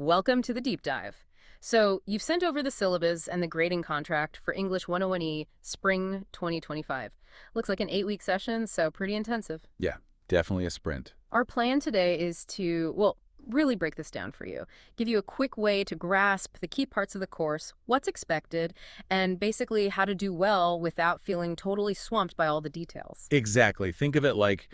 Welcome to the deep dive. So, you've sent over the syllabus and the grading contract for English 101E Spring 2025. Looks like an 8-week session, so pretty intensive. Yeah, definitely a sprint. Our plan today is to, well, really break this down for you, give you a quick way to grasp the key parts of the course, what's expected, and basically how to do well without feeling totally swamped by all the details. Exactly. Think of it like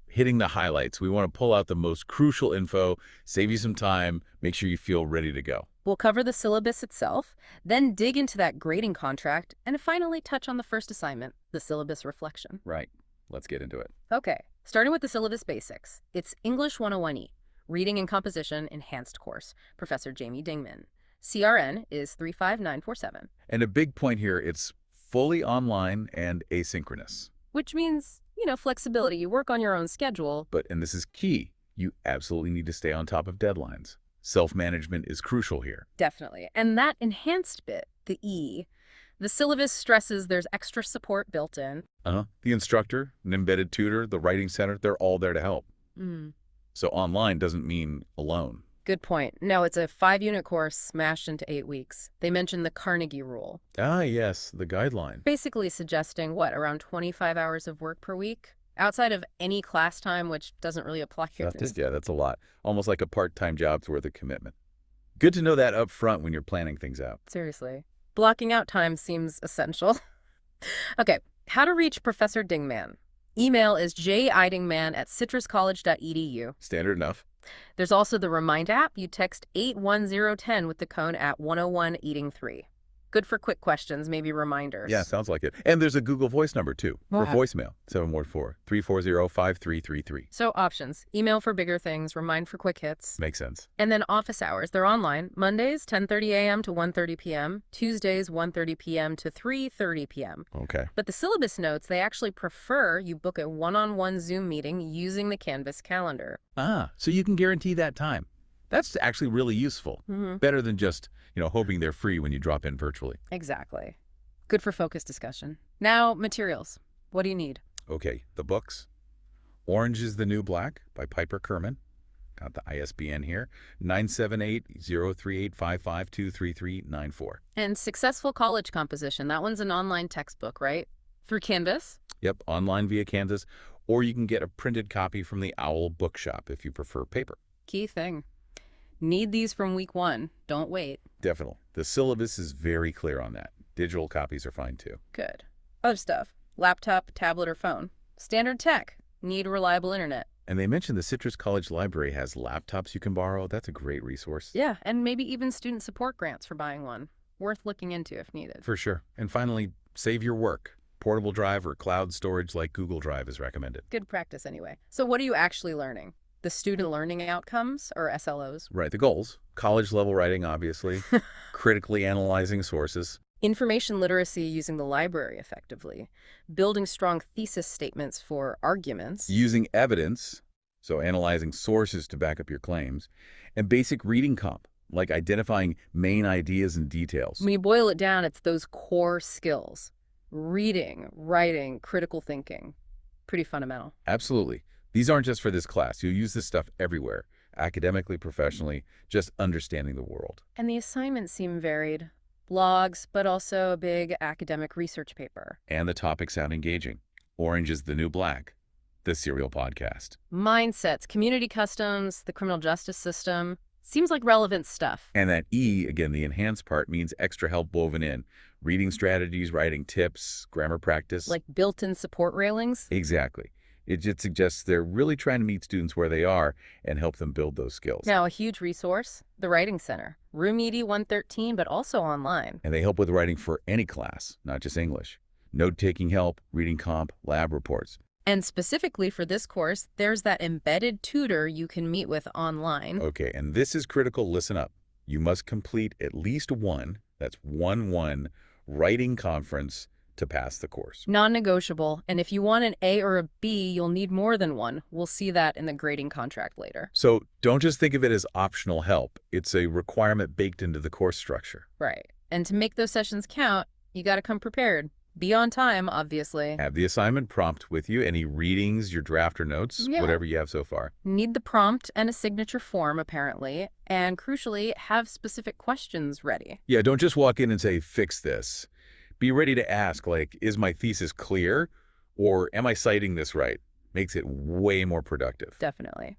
hitting the highlights. We want to pull out the most crucial info, save you some time, make sure you feel ready to go. We'll cover the syllabus itself, then dig into that grading contract, and finally touch on the first assignment, the syllabus reflection. Right. Let's get into it. Okay, starting with the syllabus basics. It's English 101E, Reading and Composition Enhanced Course, Professor Jamie Dingman. CRN is 35947, And a big point here, it's fully online and asynchronous. which means, flexibility. You work on your own schedule. But, and this is key, you absolutely need to stay on top of deadlines. Self-management is crucial here. Definitely. And that enhanced bit, the E, the syllabus stresses there's extra support built in. The instructor, an embedded tutor, the writing center, they're all there to help. So online doesn't mean alone. Good point. No, it's a 5-unit course smashed into 8 weeks. They mentioned the Carnegie Rule, Ah, yes, the guideline. basically suggesting, around 25 hours of work per week? Outside of any class time, which doesn't really apply here. Yeah, that's a lot. Almost like a part-time job's worth of commitment. Good to know that up front when you're planning things out. Seriously. Blocking out time seems essential. Okay, how to reach Professor Dingman. Email is jidingman@citruscollege.edu. Standard enough. There's also the Remind app. You text 81010 with the code at 101 eating 3. Good for quick questions, maybe reminders. Yeah, sounds like it. And there's a Google Voice number, too, for Wow. voicemail, 714-340-5333. So options. Email for bigger things, Remind for quick hits. Makes sense. And then office hours. They're online. Mondays, 10:30 a.m. to 1:30 p.m. Tuesdays, 1:30 p.m. to 3:30 p.m. Okay. But the syllabus notes, they actually prefer you book a one-on-one Zoom meeting using the Canvas calendar. Ah, so you can guarantee that time. That's actually really useful. Better than just, hoping they're free when you drop in virtually. Exactly. Good for focused discussion. Now, materials. What do you need? Okay, the books. Orange is the New Black by Piper Kerman. Got the ISBN here, 978-03855-23394. And Successful College Composition. That one's an online textbook, right? Through Canvas? Yep, online via Canvas, or you can get a printed copy from the Owl Bookshop if you prefer paper. Key thing. Need these from week 1. Don't wait. Definitely. The syllabus is very clear on that. Digital copies are fine too. Good. Other stuff. Laptop, tablet, or phone. Standard tech. Need reliable internet. And they mentioned the Citrus College Library has laptops you can borrow. That's a great resource. Yeah, and maybe even student support grants for buying one. Worth looking into if needed. For sure. And finally, save your work. Portable drive or cloud storage like Google Drive is recommended. Good practice anyway. So what are you actually learning? The student learning outcomes, or SLOs? Right, the goals. College-level writing, obviously. Critically analyzing sources. Information literacy using the library effectively. Building strong thesis statements for arguments. Using evidence, so analyzing sources to back up your claims. And basic reading comp, like identifying main ideas and details. When you boil it down, it's those core skills. Reading, writing, critical thinking. Pretty fundamental. Absolutely. These aren't just for this class. You'll use this stuff everywhere, academically, professionally, just understanding the world. And the assignments seem varied. Blogs, but also a big academic research paper. And the topics sound engaging. Orange is the New Black, the Serial Podcast. Mindsets, community customs, the criminal justice system. Seems like relevant stuff. And that E, again, the enhanced part, means extra help woven in. Reading strategies, writing tips, grammar practice. Like built-in support railings? Exactly. It just suggests they're really trying to meet students where they are and help them build those skills. Now, a huge resource, the Writing Center. Room ED 113, but also online. And they help with writing for any class, not just English. Note-taking help, reading comp, lab reports. And specifically for this course, there's that embedded tutor you can meet with online. Okay, and this is critical. Listen up. You must complete at least one, that's 1-1, writing conference to pass the course. Non-negotiable, and if you want an A or a B, you'll need more than one. We'll see that in the grading contract later. So don't just think of it as optional help. It's a requirement baked into the course structure. Right. And to make those sessions count, you got to come prepared. Be on time, obviously. Have the assignment prompt with you, any readings, your draft or notes, Yeah. whatever you have so far. Need the prompt and a signature form, apparently. And crucially, have specific questions ready. Yeah, don't just walk in and say, fix this. Be ready to ask, like, is my thesis clear? Or am I citing this right? Makes it way more productive. Definitely.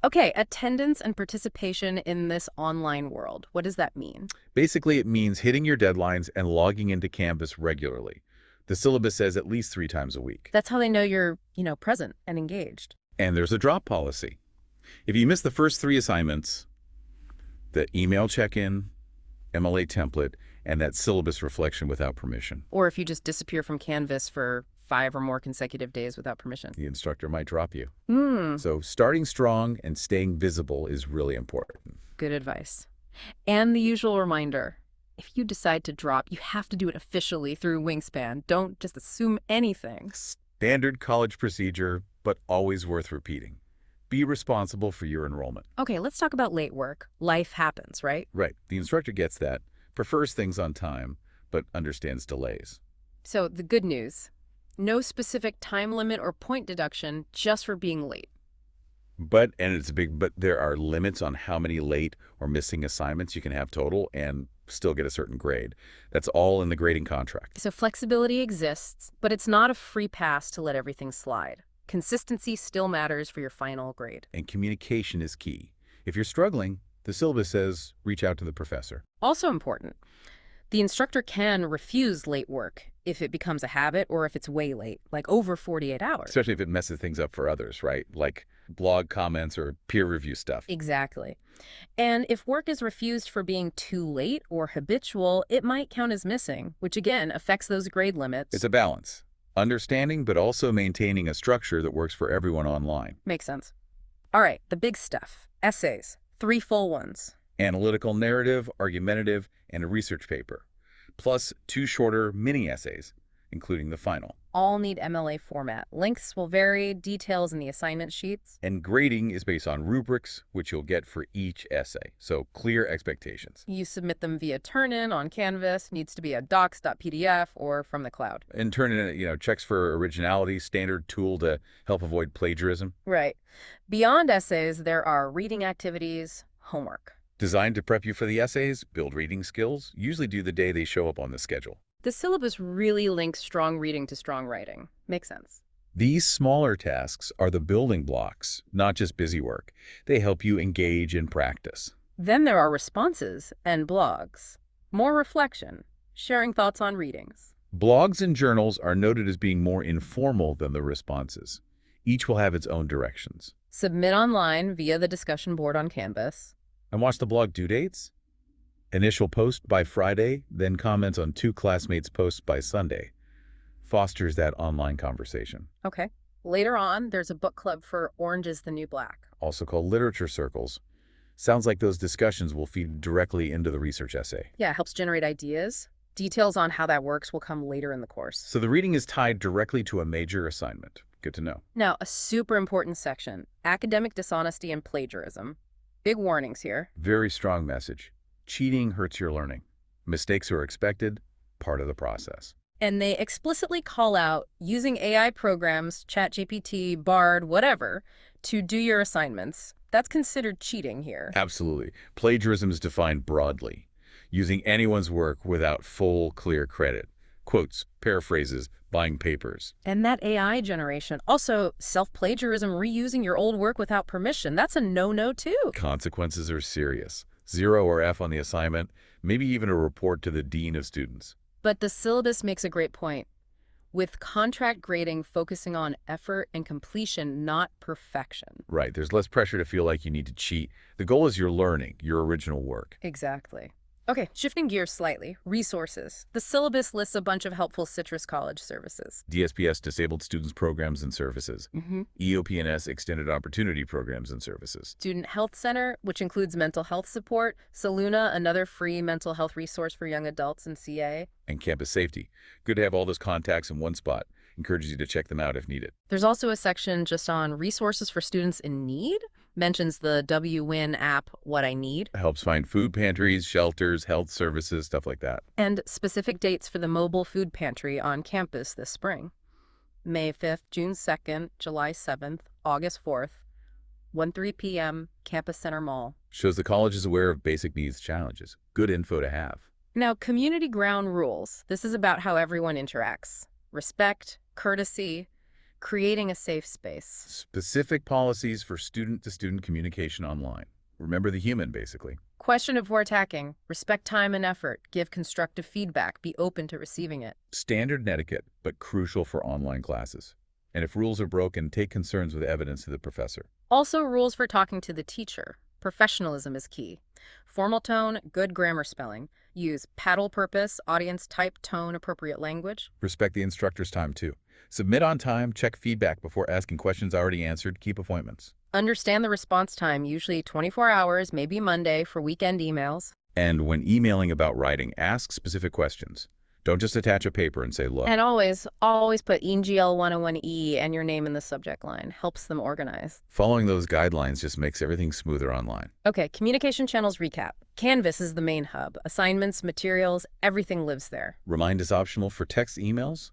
Okay, attendance and participation in this online world. What does that mean? Basically, it means hitting your deadlines and logging into Canvas regularly. The syllabus says at least 3 times a week. That's how they know you're, present and engaged. And there's a drop policy. If you miss the first 3 assignments, the email check-in, MLA template, and that syllabus reflection without permission, Or if you just disappear from Canvas for 5 or more consecutive days without permission. the instructor might drop you. Hmm, So starting strong and staying visible is really important. good advice. And the usual reminder, if you decide to drop, you have to do it officially through Wingspan. Don't just assume anything. Standard college procedure, but always worth repeating. Be responsible for your enrollment. Okay, let's talk about late work. Life happens, right? Right. The instructor gets that, prefers things on time, but understands delays. So the good news, no specific time limit or point deduction just for being late. But there are limits on how many late or missing assignments you can have total and still get a certain grade. That's all in the grading contract. So flexibility exists, but it's not a free pass to let everything slide. Consistency still matters for your final grade. And communication is key. If you're struggling, the syllabus says reach out to the professor. Also important, the instructor can refuse late work if it becomes a habit or if it's way late, like over 48 hours. Especially if it messes things up for others, right? Like blog comments or peer review stuff. Exactly. And if work is refused for being too late or habitual, it might count as missing, which again affects those grade limits. It's a balance. Understanding, but also maintaining a structure that works for everyone online. Makes sense. All right, the big stuff. Essays. 3 full ones. Analytical narrative, argumentative, and a research paper. Plus 2 shorter mini-essays, including the final. All need MLA format. Lengths will vary, details in the assignment sheets. And grading is based on rubrics, which you'll get for each essay. So clear expectations. You submit them via Turnitin on Canvas, needs to be a docs.pdf or from the cloud. And Turnitin, checks for originality, standard tool to help avoid plagiarism. Right. Beyond essays, there are reading activities, homework. Designed to prep you for the essays, build reading skills, usually due the day they show up on the schedule. The syllabus really links strong reading to strong writing. Makes sense. These smaller tasks are the building blocks, not just busy work. They help you engage in practice. Then there are responses and blogs. More reflection, sharing thoughts on readings. Blogs and journals are noted as being more informal than the responses. Each will have its own directions. Submit online via the discussion board on Canvas. And watch the blog due dates. Initial post by Friday, then comments on 2 classmates' posts by Sunday. Fosters that online conversation. Okay. Later on, there's a book club for Orange is the New Black. Also called literature circles. Sounds like those discussions will feed directly into the research essay. Yeah, it helps generate ideas. Details on how that works will come later in the course. So the reading is tied directly to a major assignment. Good to know. Now, a super important section, academic dishonesty and plagiarism. Big warnings here. Very strong message. Cheating hurts your learning. Mistakes are expected, part of the process. And they explicitly call out using AI programs, ChatGPT, Bard, whatever, to do your assignments. That's considered cheating here. Absolutely. Plagiarism is defined broadly. Using anyone's work without full, clear credit. Quotes, paraphrases, buying papers. And that AI generation, also self-plagiarism, reusing your old work without permission, that's a no-no too. Consequences are serious. 0 or F on the assignment, maybe even a report to the dean of students. But the syllabus makes a great point. With contract grading focusing on effort and completion, not perfection. Right, there's less pressure to feel like you need to cheat. The goal is your learning, your original work. Exactly. Okay, shifting gears slightly. Resources. The syllabus lists a bunch of helpful Citrus College services. DSPS, Disabled Students Programs and Services. Mm-hmm. EOP&S, Extended Opportunity Programs and Services. Student Health Center, which includes mental health support. Saluna, another free mental health resource for young adults and CA. And Campus Safety. Good to have all those contacts in one spot. Encourages you to check them out if needed. There's also a section just on resources for students in need. Mentions the WWIN app, What I Need, Helps find food pantries, shelters, health services, stuff like that. and specific dates for the mobile food pantry on campus this spring. May 5th, June 2nd, July 7th, August 4th, 1:03 p.m., Campus Center Mall. Shows the college is aware of basic needs challenges. Good info to have. Now, community ground rules. This is about how everyone interacts. Respect, courtesy, creating a safe space. Specific policies for student-to-student communication online. Remember the human, basically. Question before attacking. Respect time and effort. Give constructive feedback. Be open to receiving it. Standard etiquette, but crucial for online classes. And if rules are broken, take concerns with evidence to the professor. Also, rules for talking to the teacher. Professionalism is key. Formal tone, good grammar spelling. Use paddle purpose, audience type, tone, appropriate language. Respect the instructor's time, too. Submit on time, check feedback before asking questions already answered, keep appointments. Understand the response time, usually 24 hours, maybe Monday for weekend emails. And when emailing about writing, ask specific questions. Don't just attach a paper and say, look. And always put ENGL 101E and your name in the subject line. Helps them organize. Following those guidelines just makes everything smoother online. Okay, communication channels recap. Canvas is the main hub. Assignments, materials, everything lives there. Remind is optional for text emails,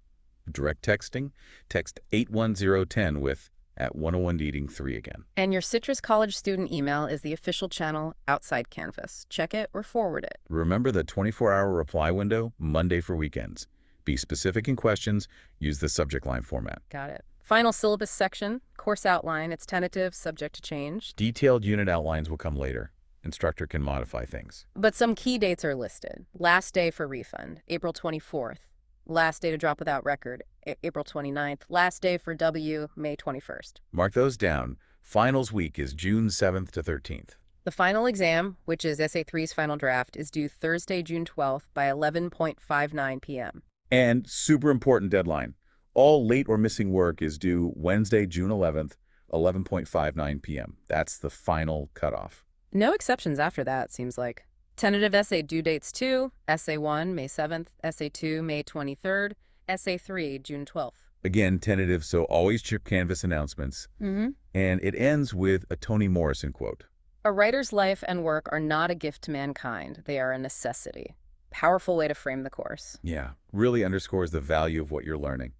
direct texting. Text 81010 with @101 needing 3 again. And your Citrus College student email is the official channel outside Canvas. Check it or forward it. Remember the 24-hour reply window, Monday for weekends. Be specific in questions, use the subject line format. Got it. Final syllabus section, course outline. It's tentative, subject to change. Detailed unit outlines will come later. Instructor can modify things. But some key dates are listed. Last day for refund, April 24th. Last day to drop without record, April 29th. Last day for W, May 21st. Mark those down. Finals week is June 7th to 13th. The final exam, which is Essay 3's final draft, is due Thursday, June 12th by 11:59 p.m. And super important deadline. All late or missing work is due Wednesday, June 11th, 11:59 p.m. That's the final cutoff. No exceptions after that, seems like. Tentative essay due dates 2, Essay 1, May 7th, Essay 2, May 23rd, Essay 3, June 12th. Again, tentative, so always check Canvas announcements. And it ends with a Toni Morrison quote. A writer's life and work are not a gift to mankind. They are a necessity. Powerful way to frame the course. Yeah, really underscores the value of what you're learning.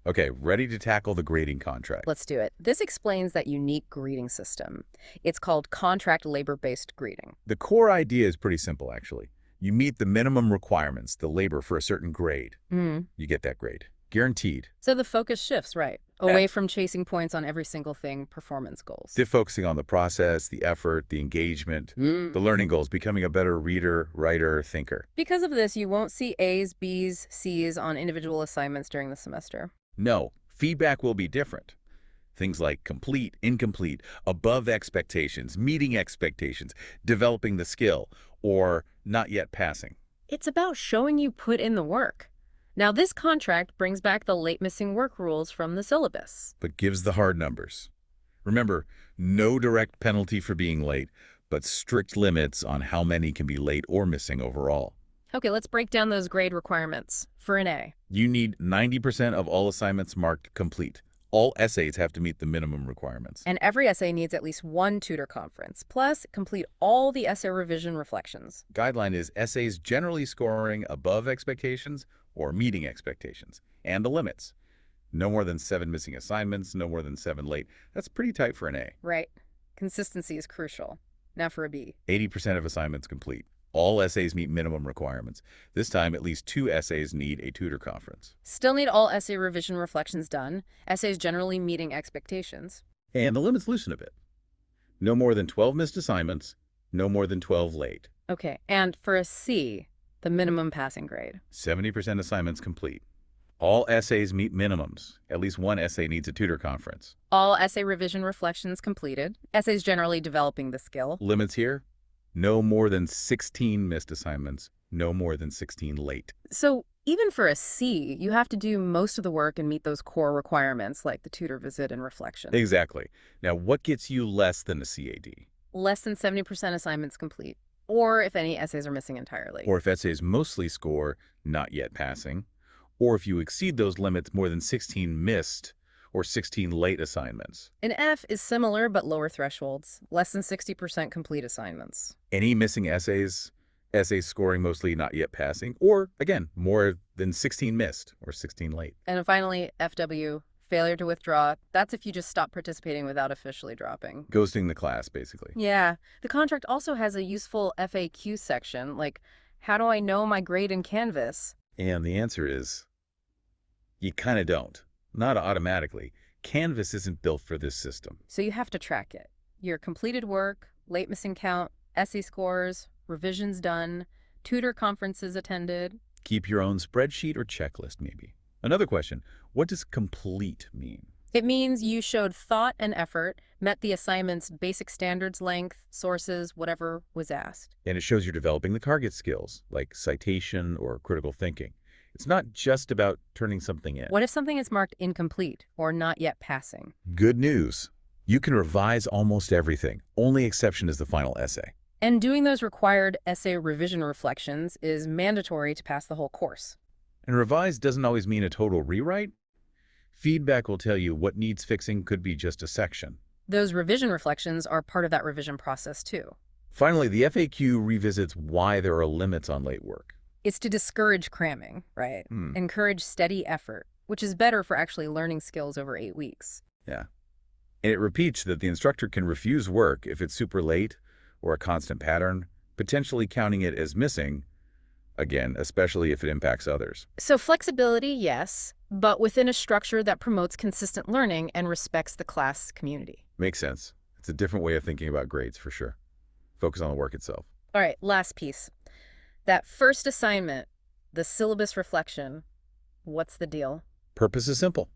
Okay, ready to tackle the grading contract. Let's do it. This explains that unique grading system. It's called contract labor-based grading. The core idea is pretty simple, actually. You meet the minimum requirements, the labor for a certain grade. You get that grade. Guaranteed. So the focus shifts, right? Away from chasing points on every single thing, performance goals. They're focusing on the process, the effort, the engagement, the learning goals, becoming a better reader, writer, thinker. Because of this, you won't see A's, B's, C's on individual assignments during the semester. No, feedback will be different. Things like complete, incomplete, above expectations, meeting expectations, developing the skill, or not yet passing. It's about showing you put in the work. Now, this contract brings back the late missing work rules from the syllabus. But gives the hard numbers. Remember, no direct penalty for being late, but strict limits on how many can be late or missing overall. Okay, let's break down those grade requirements. For an A, You need 90% of all assignments marked complete. All essays have to meet the minimum requirements. and every essay needs at least one tutor conference. Plus, complete all the essay revision reflections. Guideline is essays generally scoring above expectations or meeting expectations, and the limits. No more than 7 missing assignments, no more than 7 late. That's pretty tight for an A. Right. Consistency is crucial. Now for a B. 80% of assignments complete. All essays meet minimum requirements. This time, at least 2 essays need a tutor conference. Still need all essay revision reflections done. Essays generally meeting expectations. And the limits loosen a bit. No more than 12 missed assignments, no more than 12 late. Okay, and for a C, the minimum passing grade. 70% assignments complete. All essays meet minimums. At least 1 essay needs a tutor conference. All essay revision reflections completed. Essays generally developing the skill. Limits here? No more than 16 missed assignments, no more than 16 late. So even for a C, you have to do most of the work and meet those core requirements like the tutor visit and reflection. Exactly. Now, what gets you less than a CAD? Less than 70% assignments complete, or if any essays are missing entirely. Or if essays mostly score not yet passing, or if you exceed those limits more than 16 missed, or 16 late assignments. An F is similar but lower thresholds, less than 60% complete assignments. Any missing essays scoring mostly not yet passing, or, again, more than 16 missed or 16 late. And finally, FW, failure to withdraw. That's if you just stop participating without officially dropping. Ghosting the class, basically. Yeah, the contract also has a useful FAQ section, like, how do I know my grade in Canvas? And the answer is, you kind of don't. Not automatically. Canvas isn't built for this system. So you have to track it. Your completed work, late missing count, essay scores, revisions done, tutor conferences attended. Keep your own spreadsheet or checklist, maybe. Another question, what does complete mean? It means you showed thought and effort, met the assignment's basic standards length, sources, whatever was asked. And it shows you're developing the target skills, like citation or critical thinking. It's not just about turning something in. What if something is marked incomplete or not yet passing? Good news. You can revise almost everything. Only exception is the final essay. And doing those required essay revision reflections is mandatory to pass the whole course. And revise doesn't always mean a total rewrite. Feedback will tell you what needs fixing could be just a section. Those revision reflections are part of that revision process too. Finally, the FAQ revisits why there are limits on late work. It's to discourage cramming, right? Encourage steady effort, which is better for actually learning skills over 8 weeks. Yeah. And it repeats that the instructor can refuse work if it's super late or a constant pattern, potentially counting it as missing, again, especially if it impacts others. So flexibility, yes, but within a structure that promotes consistent learning and respects the class community. Makes sense. It's a different way of thinking about grades, for sure. Focus on the work itself. All right, last piece. That first assignment, the syllabus reflection, what's the deal? Purpose is simple.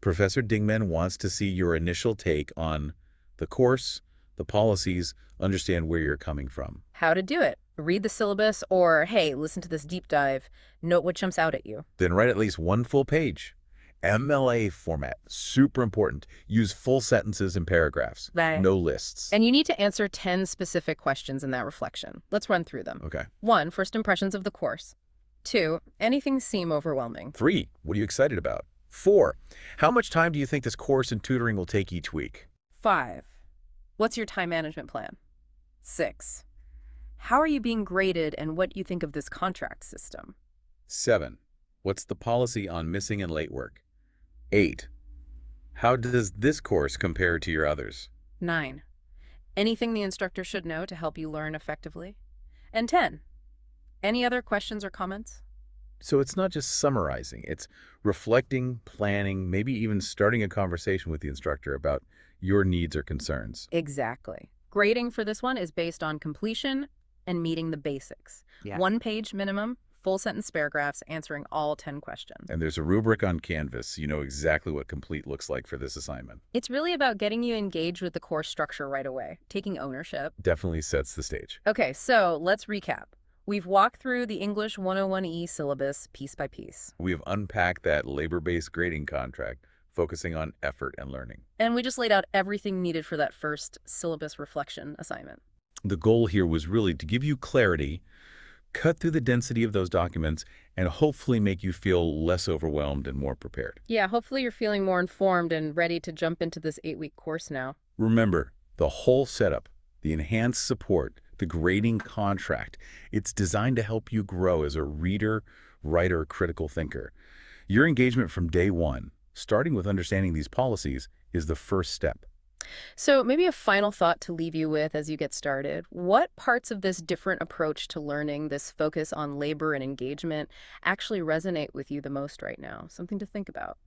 Professor Dingman wants to see your initial take on the course, the policies, understand where you're coming from. How to do it. Read the syllabus or, hey, listen to this deep dive. Note what jumps out at you. Then write at least one full page. MLA format, super important. Use full sentences and paragraphs, Right. no lists. And you need to answer 10 specific questions in that reflection. Let's run through them. Okay. 1, first impressions of the course. 2, anything seem overwhelming? 3, what are you excited about? 4, how much time do you think this course and tutoring will take each week? 5, what's your time management plan? 6, how are you being graded and what you think of this contract system? 7, what's the policy on missing and late work? 8, how does this course compare to your others? 9, anything the instructor should know to help you learn effectively? And 10, any other questions or comments? So it's not just summarizing, it's reflecting, planning, maybe even starting a conversation with the instructor about your needs or concerns. Exactly. Grading for this one is based on completion and meeting the basics. Yeah. 1 page minimum, full sentence paragraphs answering all 10 questions. And there's a rubric on Canvas, so you know exactly what complete looks like for this assignment. It's really about getting you engaged with the course structure right away, taking ownership. Definitely sets the stage. Okay, so let's recap. We've walked through the English 101E syllabus piece by piece. We have unpacked that labor-based grading contract, focusing on effort and learning. And we just laid out everything needed for that first syllabus reflection assignment. The goal here was really to give you clarity, cut through the density of those documents, and hopefully make you feel less overwhelmed and more prepared. Yeah, hopefully you're feeling more informed and ready to jump into this 8-week course now. Remember, the whole setup, the enhanced support, the grading contract, it's designed to help you grow as a reader, writer, critical thinker. Your engagement from day one, starting with understanding these policies, is the first step. So maybe a final thought to leave you with as you get started. What parts of this different approach to learning, this focus on labor and engagement, actually resonate with you the most right now? Something to think about.